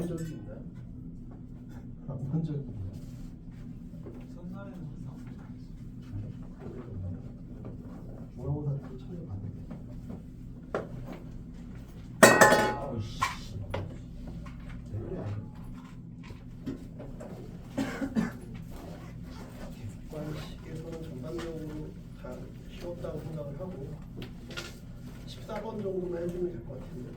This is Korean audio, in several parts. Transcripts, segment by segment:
본 적이 있나요? 안 본 적이 있나요? 첫날에는 항상 모의고사도 찾아봤는데. 아우씨. 왜 그래? 객관식에서는 전반적으로 다 쉬웠다고 생각을 하고 14번 정도만 해주면 될 것 같은데.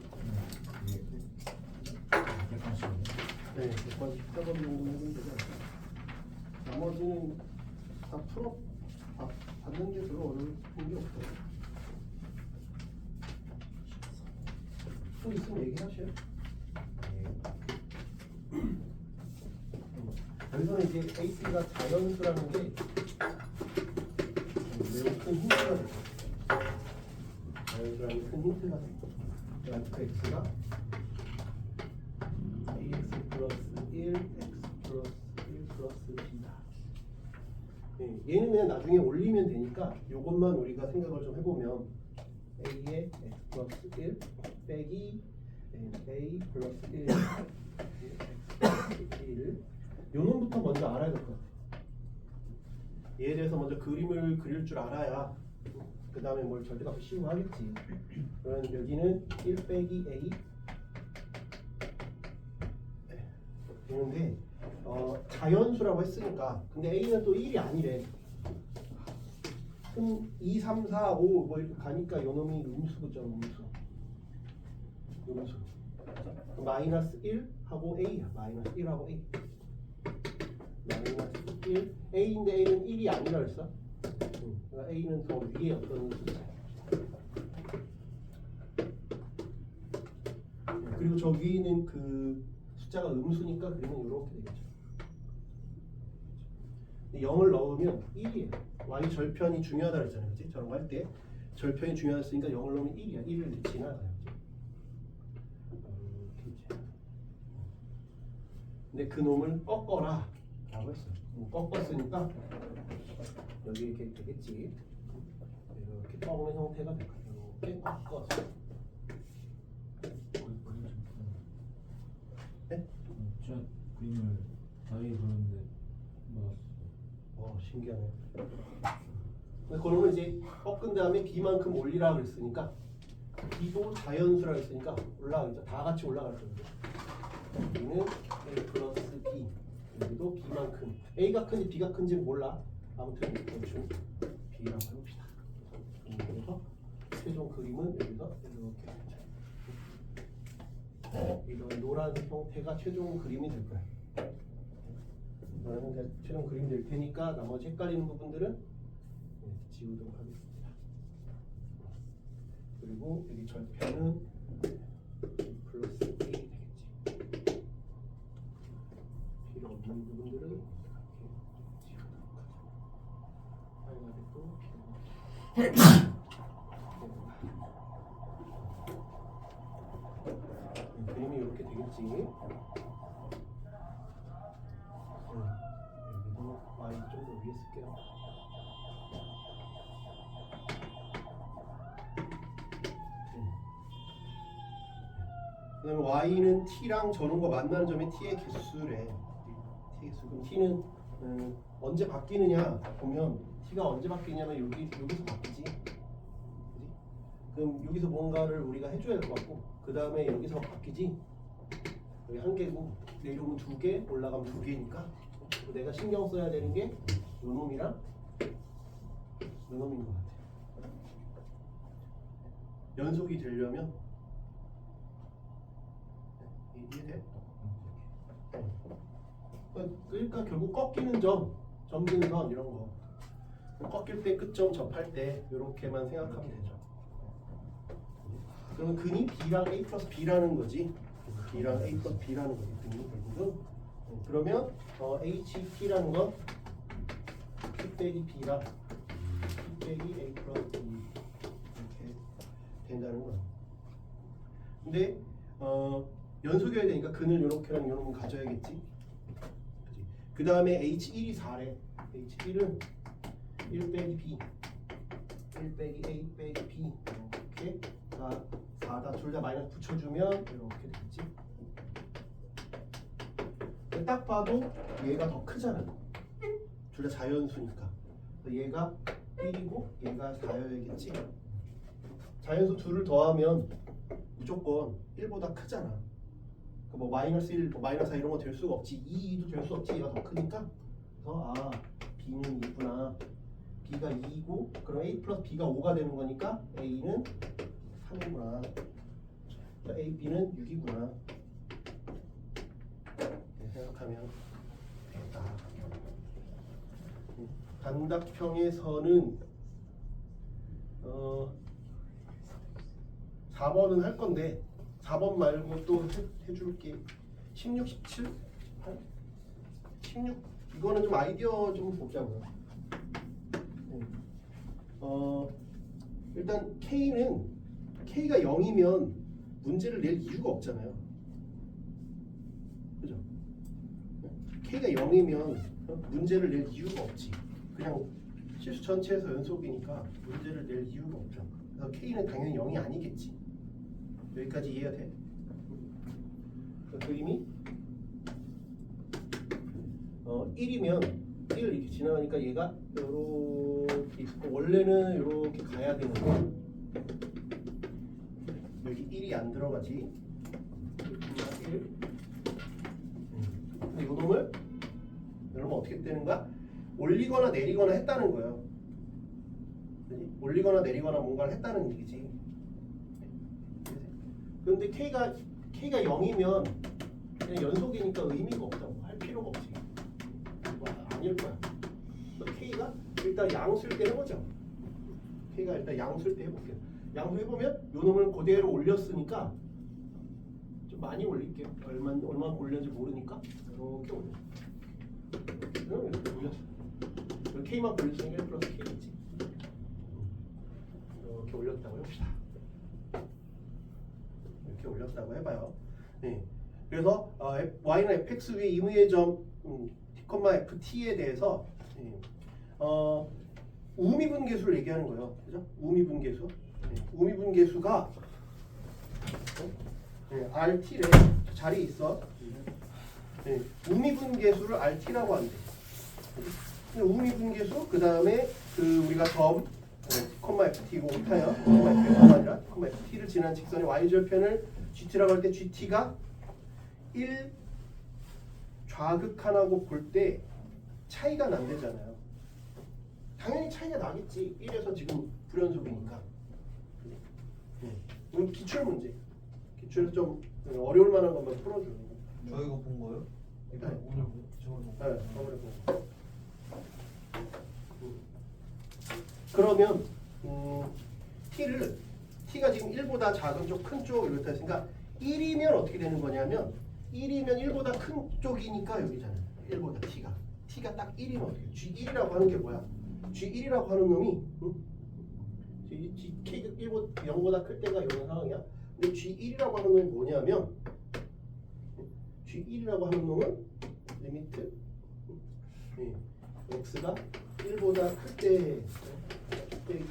네, 객관식 14번 정도만 해주면 되지 않을까. 나머지는 다 풀어 받는 게 별로 어려운 게 없어요. 또 있으면 얘기하셔요. 여기서는 이제 AC가 자연수라는 게 매우 큰 힌트가 되죠. 자연수라는 큰 힌트가 되고, 그래서 X가 AX 플러스 1, X 플러스 1 플러스 B다. 네, 얘는 그냥 나중에 올리면 되니까 이것만 우리가 생각을 좀 해보면 A의 X 플러스 1 빼기 A 플러스 1 X 플러스 1 요놈부터 먼저 알아야 될 것 같아요. 얘에 대해서 먼저 그림을 그릴 줄 알아야 그 다음에 뭘 절대값을 씌우고 하겠지. 그러면 여기는 1 빼기 A 되는데 자연수라고 했으니까 근데 A는 또 1이 아니래. 그럼 2, 3, 4, 5 뭐 이렇게 가니까 요놈이 음수죠. 음수 마이너스 1 하고 A야. 마이너스 1 하고 A 마이너스 1 A인데 A는 1이 아니라 그랬어. 그러니까 A는 더 위에 어떤 숫자야. 그리고 저 위에 있는 그 숫자가 음수니까 그림은 이렇게 되겠죠. 0을 넣으면 1이에요. y 절편이 중요하다 그랬잖아요. 그치? 저런 거 할 때 절편이 중요했으니까 0을 넣으면 1이야. 1을 이렇게 지나가요. 근데 그 놈을 꺾어라 라고 했어요. 꺾었으니까 여기 이렇게 되겠지. 이렇게 꺾는 형태가 될 거예요. 이렇게 꺾어서. 네? 진짜 그림을 다르게 그렸는데 신기하네. 근데 그러면 이제 꺾은 다음에 B만큼 올리라 그랬으니까 B도 자연수라 그랬으니까 올라가겠죠. 다 같이 올라갈 건데 여기는 A 플러스 B 여기도 B만큼 A가 큰지 B가 큰지 몰라. 아무튼 대충 B라고 해봅시다. 그래서 최종 그림은 여기서 이렇게 이런 노란색 형태가 최종 그림이 될 거야. 그러면 최종 그림이 될 테니까 나머지 헷갈리는 부분들은 지우도록 하겠습니다. 그리고 여기 절편은 플러스 1이 되겠지. 필요 없는 부분들은 이렇게 지우도록 하죠. 빨간색도 필요 없고 그림이 이렇게 되겠지. 여기도 y 좀 더 위에 쓸게요. 그 다음에 y는 t랑 저런 거 만나는 점이 t의 개수래. t의 개수. 그럼 t는 언제 바뀌느냐 보면 t가 언제 바뀌냐면 여기서 바뀌지. 그지? 그럼 여기서 뭔가를 우리가 해줘야 될 것 같고 그 다음에 여기서 바뀌지. 여기 한 개고 내려오면 두 개, 올라가면 두 개니까 내가 신경 써야 되는 게 요놈이랑 요놈인 것 같아. 연속이 되려면 이해돼? 그러니까 결국 꺾이는 점, 점근선 이런 거 꺾일 때 끝점 접할 때 이렇게만 생각하면 되죠. 그러면 근이 B랑 A 플러스 B라는 거지. B랑 A 플러스 B라는 거지. 근이 결국은 그러면 HT라는 건 P 빼기 B랑 P 빼기 A 플러스 B 이렇게 된다는 거야. 근데 연속이어야 되니까 근을 이렇게랑 이렇게 가져야겠지. 그 다음에 H1이 4래. H1은 1 빼기 B 1 빼기 A 빼기 B 이렇게 4다 둘 다 마이너스 붙여주면 이렇게 되겠지. 딱 봐도 얘가 더 크잖아. 둘 다 자연수니까. 그래서 얘가 1이고 얘가 4여야겠지. 자연수 둘을 더하면 무조건 1보다 크잖아. 뭐 마이너스 1, 뭐 마이너스 4 이런 거 될 수가 없지. 2도 될 수 없지. 얘가 더 크니까. 그래서 아 B는 2구나. B가 2이고 그럼 A 플러스 B가 5가 되는 거니까 A는 3이구나. A, B는 6이구나. 생각하면 됐다. 단답형에서는 4번은 할 건데 4번 말고 또 해줄게. 16, 17, 18, 16 이거는 좀 아이디어 좀 보자고요. 일단 K가 0이면 문제를 낼 이유가 없잖아요. 그죠? K가 0이면 문제를 낼 이유가 없지. 그냥 실수 전체에서 연속이니까 문제를 낼 이유가 없죠. 그래서 K는 당연히 0이 아니겠지. 여기까지 이해가 돼? 그 그림이 1이면 1 이렇게 지나가니까 얘가 이렇게 있고 원래는 이렇게 가야 되는데 여기 1이 안 들어가지. 1. 근데 요 놈을 여러분 어떻게 되는가? 올리거나 내리거나 했다는 거예요. 그치? 올리거나 내리거나 뭔가를 했다는 얘기지. 그런데 K가 0이면 그냥 연속이니까 의미가 없다고. 할 필요가 없지. 아닐 거야. K가 일단 양수일 때 해보자. K가 일단 양수일 때 해볼게요. 양수해보면 요 놈을 그대로 올렸으니까 좀 많이 올릴게요. 얼마 올렸는지 모르니까 이렇게 올려. 그럼 이렇게 올렸어. K만 올렸으니까 1 플러스 K겠지. 이렇게 올렸다고 해봅시다. 이렇게 올렸다고 해봐요. 네. 그래서 y는 fx 위에 임의의 점 t, ft에 대해서 우미분계수를 얘기하는 거예요. 그죠? 우미분계수. 네. 우미분계수가 RT래. 자리에 있어. 네. 우미분계수를 RT라고 한대. 우미분계수 그 다음에 우리가 점 T고 오타요. T가 아니라 T를 지난 직선의 y절편을 GT라고 할 때 GT가 1 좌극한하고 볼 때 차이가 난대잖아요. 당연히 차이가 나겠지. 1에서 지금 불연속이니까. 이건 기출 문제. 기출에서 좀 어려울 만한 것만 풀어주는 거. 저 이거 본 거예요? 네. 오늘 저걸 본 거예요? 네, 저번에 본 거. 그러면 T가 지금 1보다 작은 쪽, 큰 쪽 이렇다 했으니까 1이면 어떻게 되는 거냐면 1이면 1보다 큰 쪽이니까 여기잖아요. 1보다 T가 딱 1이면 어떻게 돼? G1이라고 하는 게 뭐야? G1이라고 하는 놈이 K가 0보다 클 때가 이런 상황이야. 근데 G1이라고 하는 놈이 뭐냐면 G1이라고 하는 놈은 리미트 X가 1보다 클 때 빼기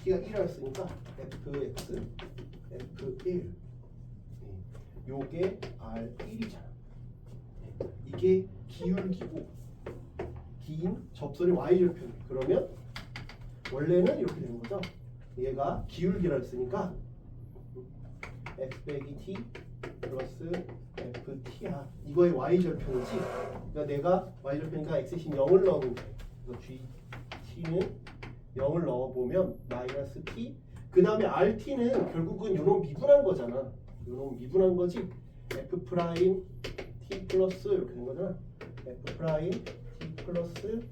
T가 1이었으니까 fx f1 요게 R1이잖아. 이게 기울기고 긴 접선의 y절편. 그러면 원래는 이렇게 되는 거죠. 얘가 기울기라 했으니까 x 빼기 t 플러스 ft야. 이거의 y절편이지. 그러니까 내가 y절편이니까 x 대신 0을 넣으면 돼. 그래서 gt는 0을 넣어보면 마이너스 t. 그 다음에 rt는 결국은 요놈 미분한 거잖아. 요놈 미분한 거지. f 프라임 t 플러스 이렇게 된 거잖아. f 프라임 t 플러스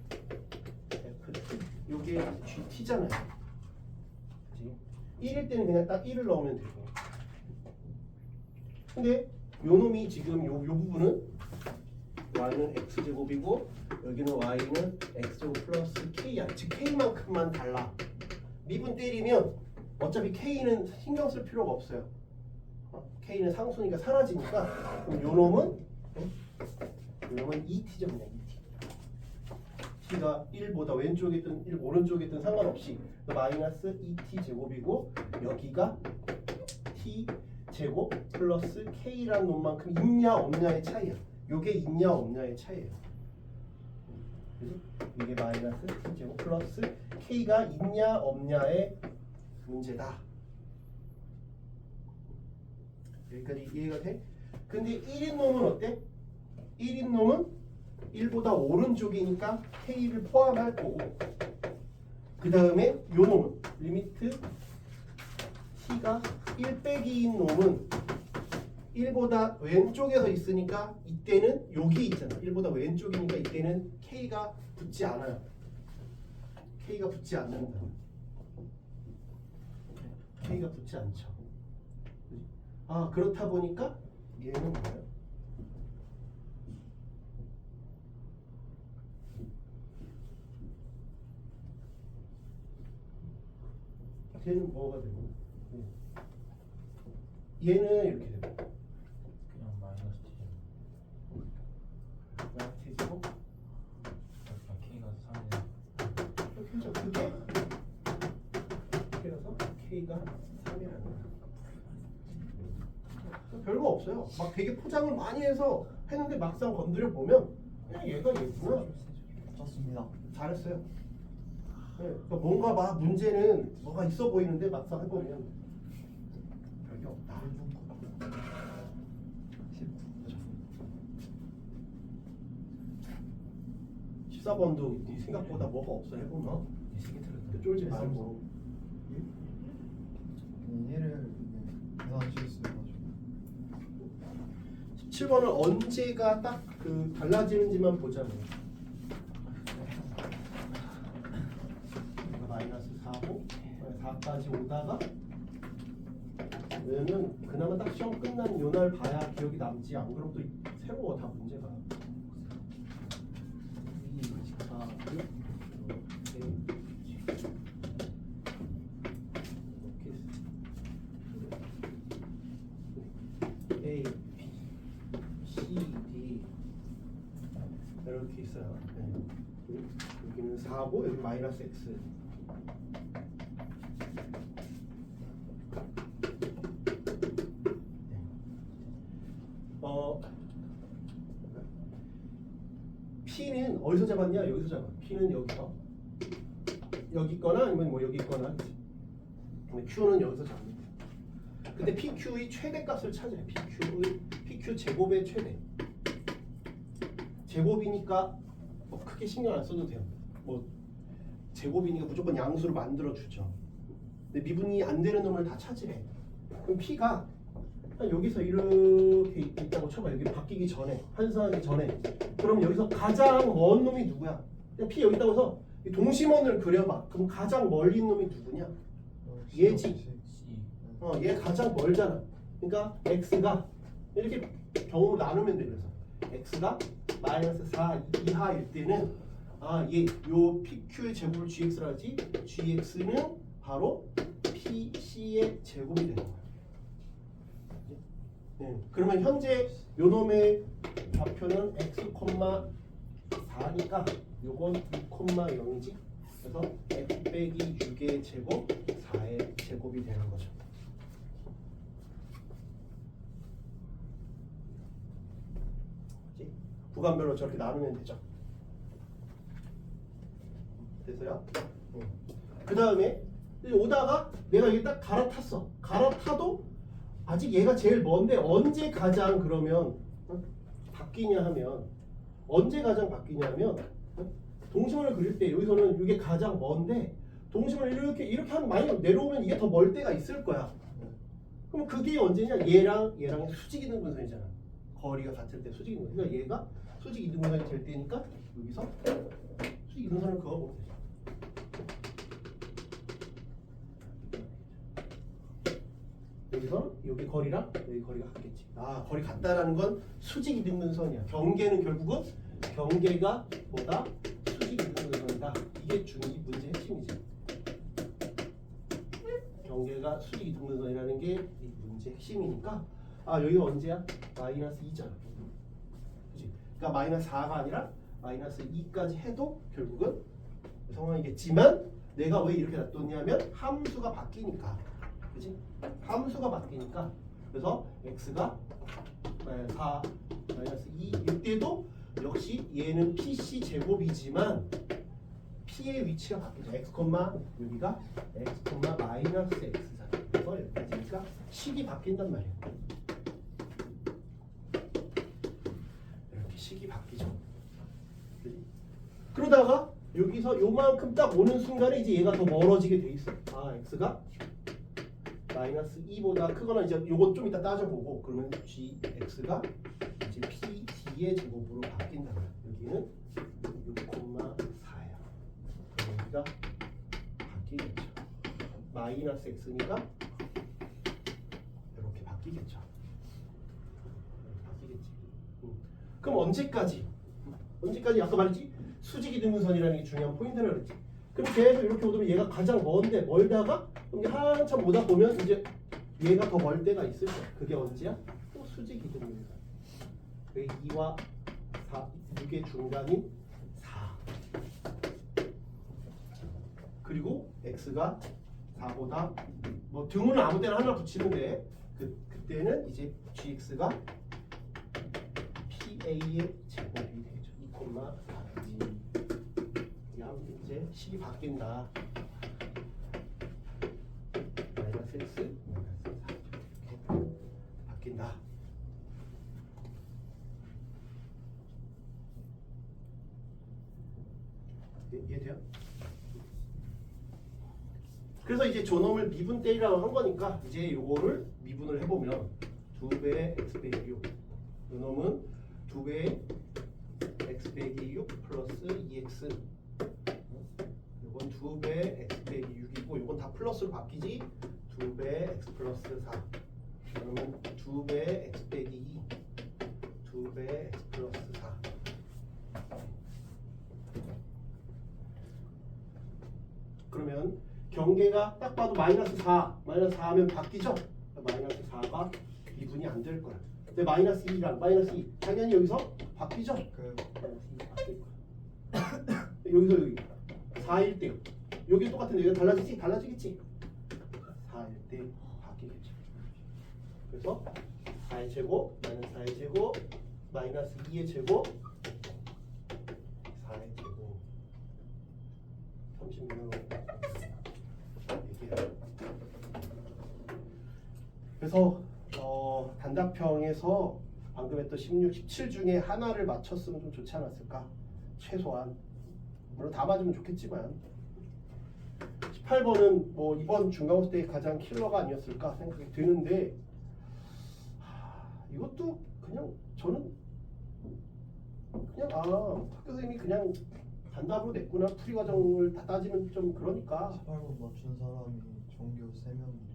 ft. 요게 gt잖아요. 그치? 1일 때는 그냥 딱 1을 넣으면 되고. 근데 요놈이 지금 요 부분은 y는 x제곱이고 여기는 y는 x제곱 플러스 k야. 즉 k만큼만 달라. 미분 때리면 어차피 k는 신경 쓸 필요가 없어요. k는 상수니까 사라지니까 그럼 요놈은 2t죠. 그냥 2t. t가 1보다 왼쪽에 있든 오른쪽에 있든 상관없이 마이너스 2t 제곱이고 여기가 t 제곱 플러스 K라는 놈만큼 있냐 없냐의 차이야. 요게 있냐 없냐의 차이예요. 그지? 이게 마이너스 T제곱 플러스 K가 있냐 없냐의 문제다. 여기까지 이해가 돼? 근데 1인 놈은 어때? 1인 놈은 1보다 오른쪽이니까 K를 포함할 거고, 그 다음에 요 놈은 리미트 T가 1 빼기인 놈은 1보다 왼쪽에서 있으니까 이때는 여기 있잖아. 1보다 왼쪽이니까 이때는 K가 붙지 않아요. K가 붙지 않는다. K가 붙지 않죠. 아, 그렇다 보니까 얘는 뭐예요? 얘는 뭐가 되고, 얘는 이렇게 되고, 그냥 마이너스 T T제곱 약간 K가 3이네. 이렇게 해서 그래서 K가 3이라는 거야. 별거 없어요. 막 되게 포장을 많이 해서 했는데 막상 건드려 보면 그냥 얘가 얘구나. 좋습니다. 잘했어요. 네, 그러니까 뭔가 막 문제는 뭐가 있어 보이는데 막상 해보면 별게 없다. 14번도 생각보다 뭐가 없어 해보면 이시계 틀렸다. 쫄지 말고. 얘를 계산 실수해가지고 17번은 언제가 딱 그 달라지는지만 보자면, 마이너스 4고 4까지 오다가, 왜냐면 그나마 딱 시험 끝난 요날 봐야 기억이 남지, 안 그럼 또 새로워 다 문제가. 2, 4, 6, A, B, C, D 이렇게 있어요. 네. 여기는 4고 여기 마이너스 X. P는 어디서 잡았냐? 여기서 잡아. P는 여기서. 여기 있거나 아니면 뭐 여기 있거나. 근데 Q는 여기서 잡는 거야. 근데 PQ의 최대값을 찾아야 돼. PQ 제곱의 최대. 제곱이니까 뭐 크게 신경 안 써도 돼요. 뭐 제곱이니까 무조건 양수로 만들어 주죠. 근데 미분이 안 되는 놈을 다 찾으래. 그럼 P가 한 여기서 이렇게 있다고 쳐봐. 여기 바뀌기 전에, 환산하기 전에. 그럼 여기서 가장 먼 놈이 누구야? 그냥 P 여기 있다고 해서 이 동심원을 그려봐. 그럼 가장 멀리 있는 놈이 누구냐? 얘지. C. 얘 가장 멀잖아. 그러니까 X가 이렇게 경우로 나누면 돼. 그래서 X가 마이너스 4 이하일 때는 요 PQ의 제곱을 GX라 하지. GX는 바로 PC의 제곱이 되는 거야. 네. 그러면 현재 요 놈의 좌표는 x, 4니까 요건 6,0이지. 그래서 x 빼기 6의 제곱 4의 제곱이 되는 거죠. 그치? 구간별로 저렇게 나누면 되죠. 됐어요? 그 다음에 오다가 내가 여기 딱 갈아탔어. 갈아타도 아직 얘가 제일 먼데 언제 가장 그러면 바뀌냐 하면, 언제 가장 바뀌냐면 동심원을 그릴 때 여기서는 이게 가장 먼데 동심원을 이렇게 하면 많이 내려오면 이게 더 멀 때가 있을 거야. 그럼 그게 언제냐? 얘랑 수직 이등분선이잖아. 거리가 같을 때 수직 이등분선. 그러니까 얘가 수직 이등분선이 될 때니까 여기서 수직 이등분선을 그어보면 되죠. 여기서 여기 거리랑 여기 거리가 같겠지. 거리 같다라는 건 수직 이등분선이야. 경계는 결국은 경계가 뭐다? 수직 이등분선이다. 이게 이 문제 핵심이지. 경계가 수직 이등분선이라는 게 이 문제 핵심이니까 여기가 언제야? 마이너스 2잖아. 그치? 그러니까 마이너스 4가 아니라 마이너스 2까지 해도 결국은 상황이겠지만 내가 왜 이렇게 놔뒀냐면 함수가 바뀌니까. 그치? 함수가 바뀌니까 그래서 x가 4 마이너스 2 이때도 역시 얘는 PC 제곱이지만 P의 위치가 바뀌죠. x, 여기가 x, 마이너스 x잖아. 그래서 여기까지니까 식이 바뀐단 말이에요. 이렇게 식이 바뀌죠. 그지? 그러다가 여기서 요만큼 딱 오는 순간에 이제 얘가 더 멀어지게 돼 있어. 아, x가 마이너스 2보다 크거나 이제 요건 좀 이따 따져보고 그러면 gx가 이제 p d의 제곱으로 바뀐단 말이야. 여기는 6,4야. 여기가 바뀌겠죠. 마이너스 x니까 이렇게 바뀌겠죠. 바뀌겠지. 그럼 언제까지 아까 말했지? 수직이 등분선이라는 게 중요한 포인트라 그랬지. 그럼 계속 이렇게 오면 얘가 가장 먼데 멀다가 그럼 한참 오다 보면 이제 얘가 더 멀 때가 있을 거야. 그게 언제야? 또 수직이 등분선. 2와 4, 6의 중간인 4. 그리고 x가 4보다 뭐 등호는 아무 때나 하나 붙이는데 그때는 이제 gx가 pa의 제곱이 되죠. 2,4지. 이제 식이 바뀐다. 마이너스 x 마이너스 4 이렇게 바뀐다. 이해돼요? 그래서 이제 저놈을 미분 때리라고 한 거니까 이제 요거를 미분을 해보면 2배의 x 빼기 6 요놈은 2배의 x 빼기 6 플러스 2x 요건 2배의 x 빼기 6이고 요건 다 플러스로 바뀌지 2배의 x 플러스 4 그러면 2배의 x 빼기 2 2배의 x 플러스 4 그러면 경계가 딱 봐도 마이너스 4하면 바뀌죠? 마이너스 4가 미분이 안 될 거야. 근데 마이너스 2랑 마이너스 2 당연히 여기서 바뀌죠? 마이너스 2 바뀔 거야. 여기서 여기 4일 때 여기 똑같은데 여기 달라지지? 달라지겠지? 4일 때 바뀌겠죠. 그래서 4의 제곱 마이너스 4의 제곱 마이너스 2의 제곱 4의 제곱 36 그래서 단답형에서 방금 했던 16, 17 중에 하나를 맞췄으면 좀 좋지 않았을까? 최소한 물론 다 맞으면 좋겠지만 18번은 뭐 이번 중간고사 때 가장 킬러가 아니었을까 생각이 드는데 이것도 그냥 저는 그냥 학교 선생님이 그냥 단답으로 냈구나 풀이 과정을 다 따지면 좀 그러니까 18번 맞춘 사람이 전교 3명이에요.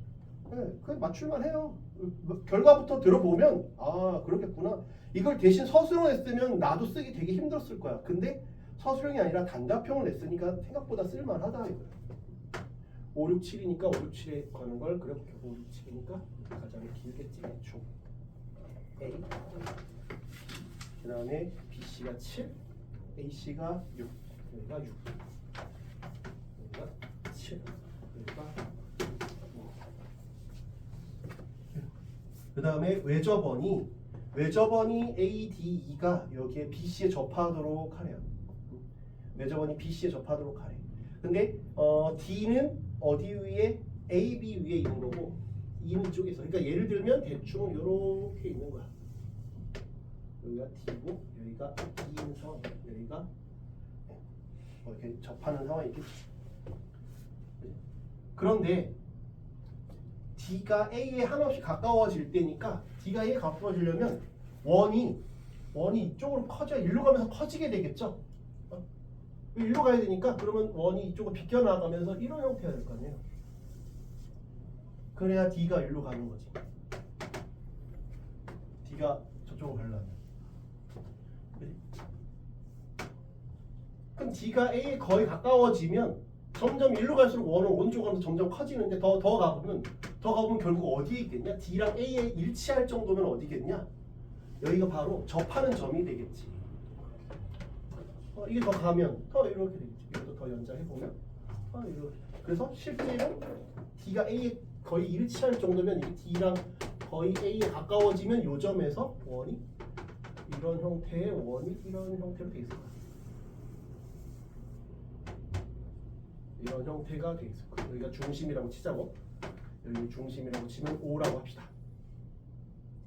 네, 그 맞출만 해요. 결과부터 들어보면 아 그렇겠구나. 이걸 대신 서술형을 냈으면 나도 쓰기 되게 힘들었을 거야. 근데 서술형이 아니라 단답형을 냈으니까 생각보다 쓸만하다 이거야. 5, 6, 7이니까 5, 6, 7에 거는 걸 그래볼게. 5, 6, 7이니까 가장 길겠지 대충. A 그 다음에 BC가 7 AC가 6 여기가 6 여기가 7 여기가 그 다음에 외접원이 ADE가 여기에 BC에 접하도록 하래요. 외접원이 BC에 접하도록 하래. 근데 D는 어디 위에 AB 위에 있는 거고 E는 이쪽에 있어. 그러니까 예를 들면 대충 이렇게 있는 거야. 여기가 D고 여기가 E인 상황. 여기가 이렇게 접하는 상황이겠지. 그런데 D가 A에 한없이 가까워질 때니까 D가 A에 가까워지려면 원이 이쪽으로 커져 일로 가면서 커지게 되겠죠. 일로 가야 되니까 그러면 원이 이쪽으로 비껴나가면서 이런 형태가 될 거 아니에요. 그래야 D가 일로 가는 거지. D가 저쪽으로 가려면. 그럼 D가 A에 거의 가까워지면 점점 일로 갈수록 원은 오른쪽으로 점점 커지는데 더 가보면 결국 어디에 있겠냐? D랑 A에 일치할 정도면 어디겠냐? 여기가 바로 접하는 점이 되겠지. 이게 더 가면 더 이렇게 되겠지. 이것도 더 연장해보면 이렇게. 그래서 실제로 D가 A에 거의 일치할 정도면 이 D랑 거의 A에 가까워지면 요 점에서 원이 이런 형태의 원이 이런 형태로 돼 있을 거야. 이런 형태가 돼 있을 거야. 여기가 중심이라고 치자고. 여기 중심이라고 치면 O라고 합시다.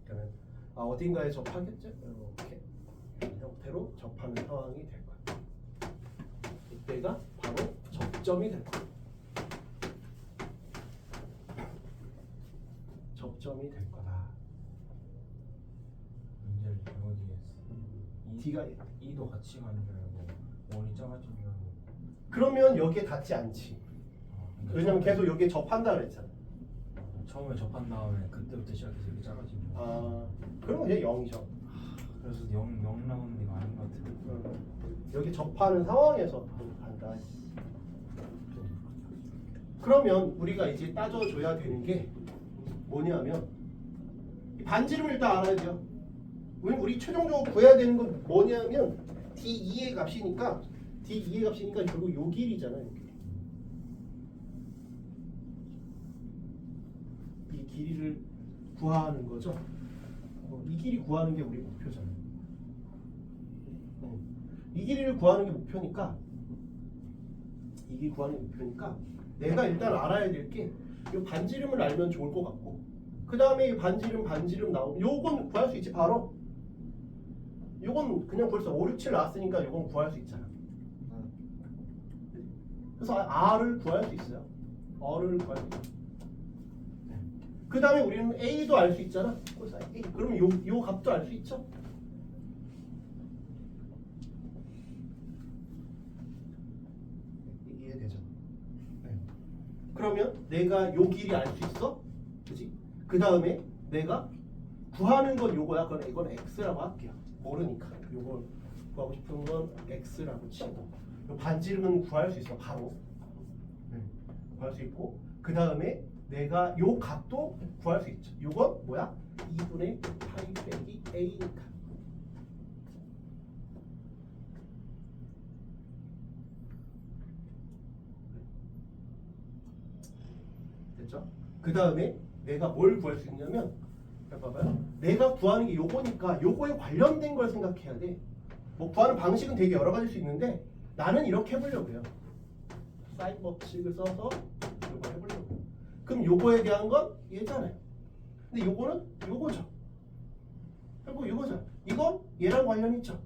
그러면 어딘가에 접하겠죠? 이렇게 이런 형태로 접하는 상황이 될 거야. 이때가 바로 접점이 될 거야. 접점이 될 거다. 문제를 잘못 이해했어. D가 2도 같이 가는 줄 알고 원이 작아진 줄 알고. 그러면 여기에 닿지 않지. 근데 왜냐면 처음에- 계속 여기에 접한다 그랬잖아. 처음에 접한 다음에 그때부터 시작해서 이렇게 작아진 거. 그럼 그냥 0이죠. 그래서 0 나오는 게 아닌 것 같아. 여기 접하는 상황에서 한다. 그러면 우리가 이제 따져줘야 되는 게 뭐냐면 이 반지름을 일단 알아야 돼요. 우리 최종적으로 구해야 되는 건 뭐냐면 D2의 값이니까 D2의 값이니까 결국 요 길이잖아요. 요 길이. 이 길이를 구하는 거죠. 이 길이 구하는 게 우리 목표잖아요. 이 길이를 구하는 게 목표니까 이 길이 구하는 게 목표니까 내가 일단 알아야 될 게 이 반지름을 알면 좋을 것 같고 그 다음에 이 반지름 나오면 요건 구할 수 있지 바로. 요건 그냥 벌써 5, 6, 7 나왔으니까 요건 구할 수 있잖아. 그래서 R을 구할 수 있어요. R을 구할 수 있어요. 그 다음에 우리는 A도 알 수 있잖아. A. 그러면 요 값도 알 수 있죠. 이해되죠? 네. 그러면 내가 요 길이 알 수 있어? 그지? 그 다음에 내가 구하는 건 요거야. 그건 이건 X라고 할게요. 모르니까. 요걸 구하고 싶은 건 X라고 치고 요 반지름은 구할 수 있어. 바로. 구할 수 있고 그 다음에 내가 요 값도 구할 수 있죠. 요건 뭐야? 2분의 파이 빼기 A니까. 됐죠? 그 다음에 내가 뭘 구할 수 있냐면 봐봐요. 내가 구하는 게 요거니까 요거에 관련된 걸 생각해야 돼. 뭐 구하는 방식은 되게 여러 가지일 수 있는데 나는 이렇게 해보려고 해요. 사인 법칙을 써서 요거 해보려고 해요. 그럼 요거에 대한 건 얘잖아요. 근데 요거는 요거죠. 그리고 요거죠. 이건 얘랑 관련이 있죠.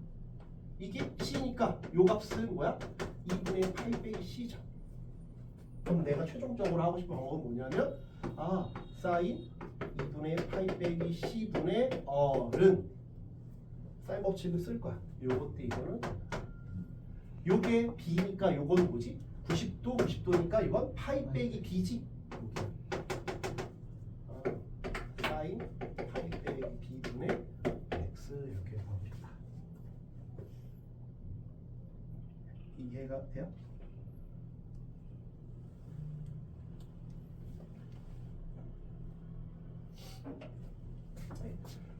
이게 C니까 요 값은 뭐야? 2분의 파이 빼기 C죠. 그럼 내가 최종적으로 하고 싶은 방법은 뭐냐면 사인 2분의 파이 빼기 C분의 R은 사인 법칙을 쓸 거야. 요것도 이거는 요게 B니까 요건 뭐지? 90도 90도니까 이건 파이 빼기 B지. 사인 파이 빼기 B분의 X 이렇게 하고 싶다. 이해가 돼요?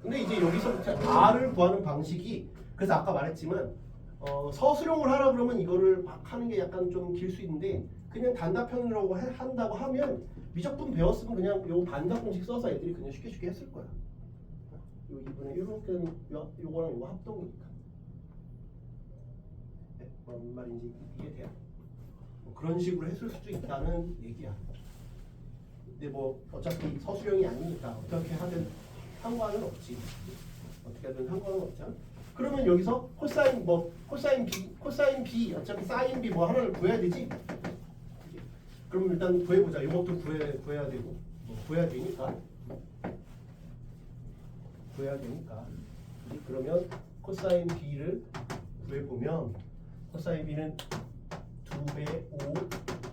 근데 이제 여기서부터 R을 구하는 방식이 그래서 아까 말했지만 서술형을 하라 그러면 이거를 막 하는 게 약간 좀 길 수 있는데 그냥 단답형이라고 한다고 하면 미적분 배웠으면 그냥 요 반사 공식 써서 애들이 그냥 쉽게 했을 거야. 요 2분의 요렇게는 요거랑 요거 합동이니까. 네, 뭔 말인지 이해돼요? 뭐 그런 식으로 했을 수도 있다는 얘기야. 근데 뭐 어차피 서술형이 아니니까 어떻게 하든 상관은 없지. 어떻게 하든 상관은 없잖아. 그러면 여기서 코사인 B 어차피 사인 B 뭐 하나를 구해야 되지. 그럼 일단 구해보자. 이것도 구해야 되고 구해야 되니까. 그러면 코사인 B를 구해보면 코사인 B는 2배 5,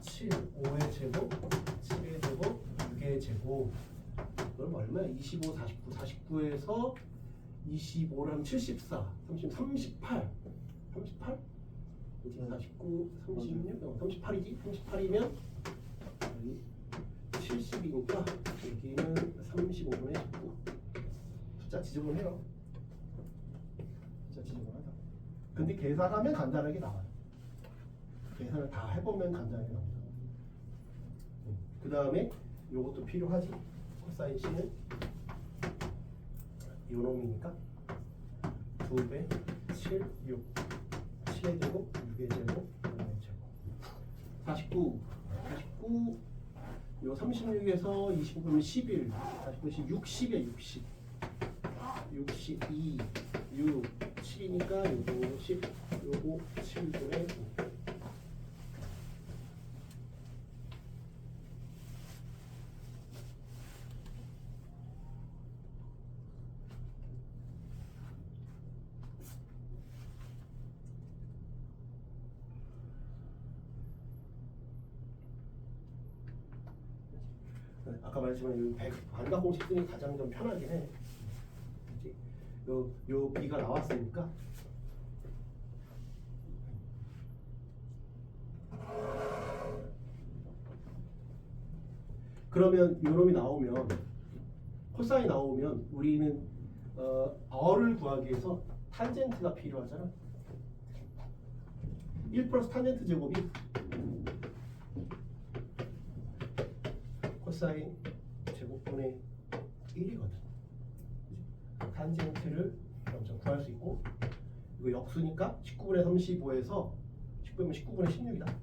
7, 5의 제곱, 7의 제곱, 6의 제곱. 그럼 얼마야? 25, 49, 49에서 25랑 74, 38. 38? 그치? 49, 36, 38이지? 38이면 여기 70이니까 여기는 35분의 19. 숫자 지저분해요. 숫자 지저분하다. 근데 계산하면 간단하게 나와요. 계산을 다 해보면 간단하게 나옵니다. 그 다음에 요것도 필요하지. 코사인 C는 요놈이니까 2배 7, 6 7의 제곱, 6의 제곱, 5의 제곱 49 요 36에서 20 그러면 11 49에서 60이야 60 62 6 7이니까 요거 10 요거 7분의 5 아까 말했지만 이 반각 공식 쓰는 게 가장 좀 편하긴 해. 그치? 요 B가 나왔으니까 그러면 요놈이 나오면 코사인이 나오면 우리는 어를 구하기 위해서 탄젠트가 필요하잖아. 1 플러스 탄젠트 제곱이 코사인 제곱분의 1이거든. 탄젠트를 먼저 구할 수 있고 이거 역수니까 19분의 35에서 19분의 16이다.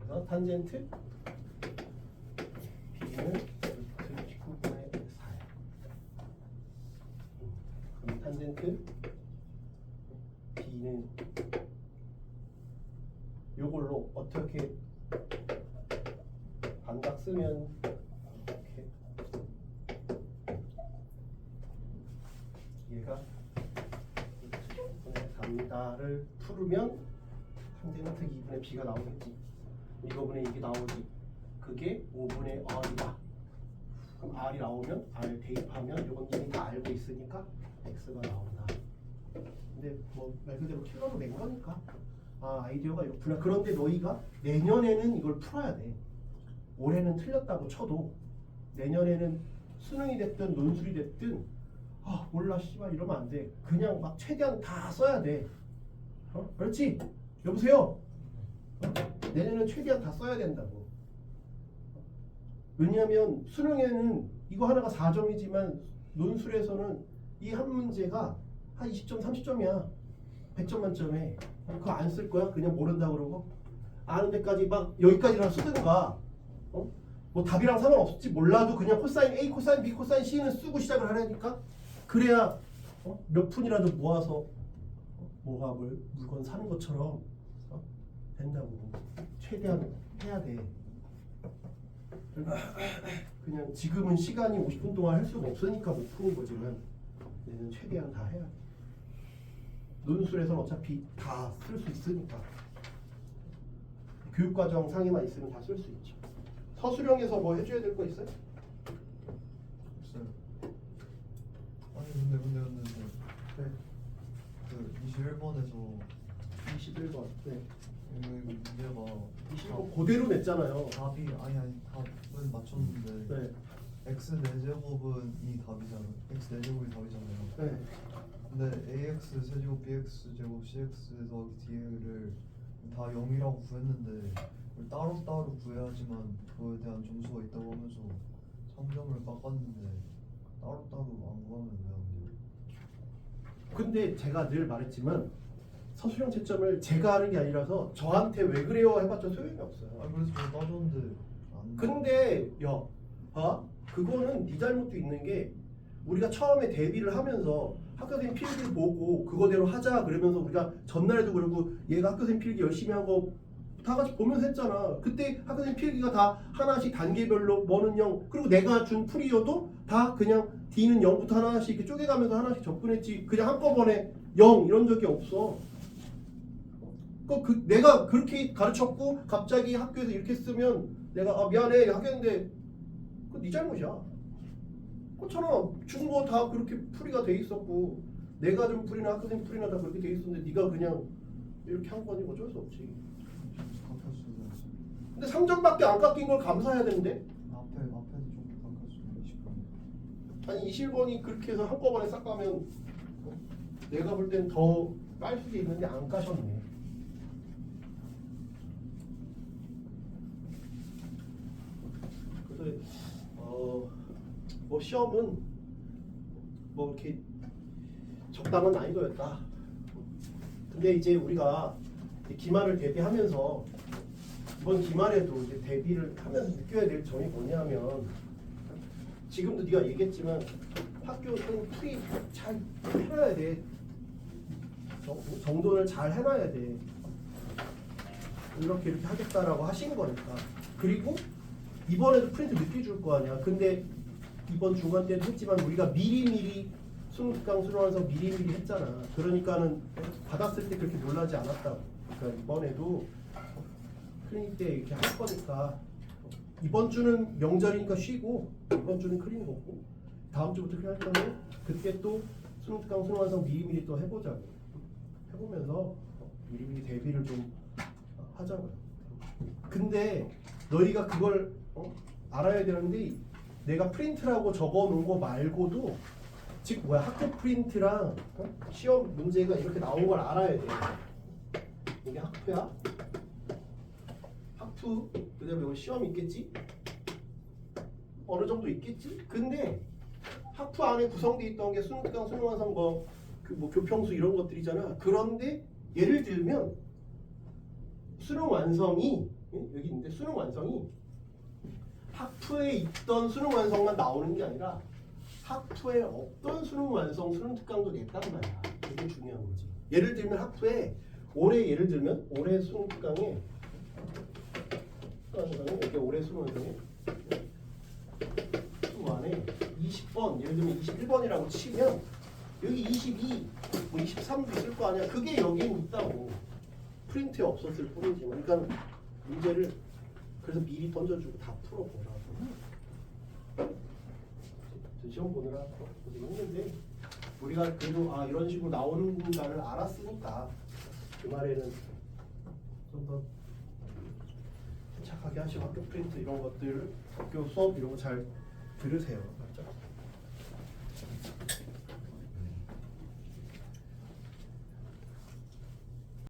그래서 탄젠트 B는 루트 19분의 4야. 그럼 탄젠트 B는 요걸로 어떻게 반각 쓰면 이렇게 얘가 10분의 4입니다를 풀으면 탄젠트 2분의 B가 나오겠지. 이거분의 이게 나오지. 그게 5분의 R이다. 그럼 R이 나오면 R 대입하면 요건 이미 다 알고 있으니까 X가 나온다. 근데 뭐 말 그대로 킬러로 낸 거니까 아이디어가 이렇구나. 그런데 너희가 내년에는 이걸 풀어야 돼. 올해는 틀렸다고 쳐도 내년에는 수능이 됐든 논술이 됐든 몰라 씨발 이러면 안 돼. 그냥 막 최대한 다 써야 돼. 그렇지? 여보세요? 내년에는 최대한 다 써야 된다고. 왜냐하면 수능에는 이거 하나가 4점이지만 논술에서는 이 한 문제가 한 20점, 30점이야. 100점 만점에. 그거 안 쓸 거야? 그냥 모른다 그러고? 아는 데까지 막 여기까지랑 쓰든가. 뭐 답이랑 상관없을지 몰라도 그냥 코사인 A, 코사인 B, 코사인 C는 쓰고 시작을 하라니까. 그래야 몇 푼이라도 모아서 뭐가 물건 사는 것처럼 된다고. 최대한 해야 돼. 그냥 지금은 시간이 50분 동안 할 수가 없으니까 못 푸는 거지만 얘는 최대한 다 해야 돼. 논술에서는 어차피 다 쓸 수 있으니까. 교육과정 상에만 있으면 다 쓸 수 있죠. 서술형에서 뭐 해줘야 될 거 있어요? 없어요. 아니 근데 네. 그 21번에서 21번. 네. 문제가 21번 그대로 냈잖아요. 답이 답은 맞췄는데 네. x 4제곱은 이 답이잖아. x 4제곱이 답이잖아요. 네. 근데 ax 세제곱 bx 제곱 cx 더하기 d를 다 0이라고 구했는데 그걸 따로따로 구해야지만 그거에 대한 점수가 있다고 하면서 3점을 깎았는데 따로따로 안 구하면 왜 안 돼요? 근데 제가 늘 말했지만 서술형 채점을 제가 하는 게 아니라서 저한테 왜 그래요 해봤자 소용이 없어요. 그래서 제가 따졌는데 안 돼. 근데 그거는 네 잘못도 있는 게 우리가 처음에 대비를 하면서 학교생 필기를 보고 그거대로 하자 그러면서 우리가 전날에도 그러고 얘가 학교생 필기 열심히 하고 다 같이 보면서 했잖아. 그때 학교생 필기가 다 하나씩 단계별로 뭐는 0 그리고 내가 준 풀이어도 다 그냥 D는 0부터 하나씩 이렇게 쪼개가면서 하나씩 접근했지. 그냥 한꺼번에 0 이런 적이 없어. 내가 그렇게 가르쳤고 갑자기 학교에서 이렇게 쓰면 내가 미안해 학교인데 그거 네 잘못이야. 그렇잖아. 준 거 다 그렇게 풀이가 돼 있었고 내가 준 풀이나 학교생 풀이나 다 그렇게 돼 있었는데 네가 그냥 이렇게 한 거니 어쩔 수 없지. 근데 3점밖에 안 깎인 걸 감사해야 되는데 앞에도 좀 깎았으면 20번. 아니 20번이 그렇게 해서 한꺼번에 싹 가면 내가 볼 땐 더 깔 수도 있는데 안 까셨네. 뭐 시험은 뭐 이렇게 적당한 난이도였다. 근데 이제 우리가 기말을 대비하면서 이번 기말에도 이제 대비를 하면서 느껴야 될 점이 뭐냐면 지금도 네가 얘기했지만 학교는 풀이 잘 해놔야 돼. 정돈을 잘 해놔야 돼. 이렇게 하겠다라고 하신 거니까. 그리고 이번에도 프린트 늦게 줄 거 아니야. 근데 이번 중간 때도 했지만 우리가 미리미리 수능특강 수능완성 미리미리 했잖아. 그러니까는 받았을 때 그렇게 놀라지 않았다고. 그러니까 이번에도 클리닉 때 이렇게 할 거니까 이번 주는 명절이니까 쉬고 이번 주는 클리닉 없고 다음 주부터 클리닉 할 거면 그때 또 수능특강 수능완성 미리미리 또 해보자고. 해보면서 미리미리 대비를 좀 하자고요. 근데 너희가 그걸 알아야 되는데 내가 프린트라고 적어놓은 거 말고도 즉 뭐야 학교 프린트랑 시험 문제가 이렇게 나온 걸 알아야 돼. 이게 학프야. 학프 그다음에 여기 시험이 있겠지. 어느 정도 있겠지. 근데 학프 안에 구성돼 있던 게 수능특강 수능완성 뭐 교평수 이런 것들이잖아. 그런데 예를 들면 수능 완성이 여기 있는데 수능 완성이 학프에 있던 수능 완성만 나오는 게 아니라 학프에 없던 수능 완성 수능 특강도 냈단 말이야. 되게 중요한 거지. 예를 들면 학프에 올해 예를 들면 올해 수능 특강에 이게 올해 수능 완성에 그 안에 20번 예를 들면 21번이라고 치면 여기 22, 뭐 23도 있을 거 아니야. 그게 여기는 있다고. 프린트에 없었을 뿐이지만, 그러니까 문제를 그래서 미리 던져주고 다 풀어보라고. 시험 보느라 고생했는데 우리가 그래도 이런 식으로 나오는가를 알았으니까 주말에는 좀 더 착하게 하시고 학교 프린트 이런 것들, 학교 수업 이런 거 잘 들으세요. 맞죠?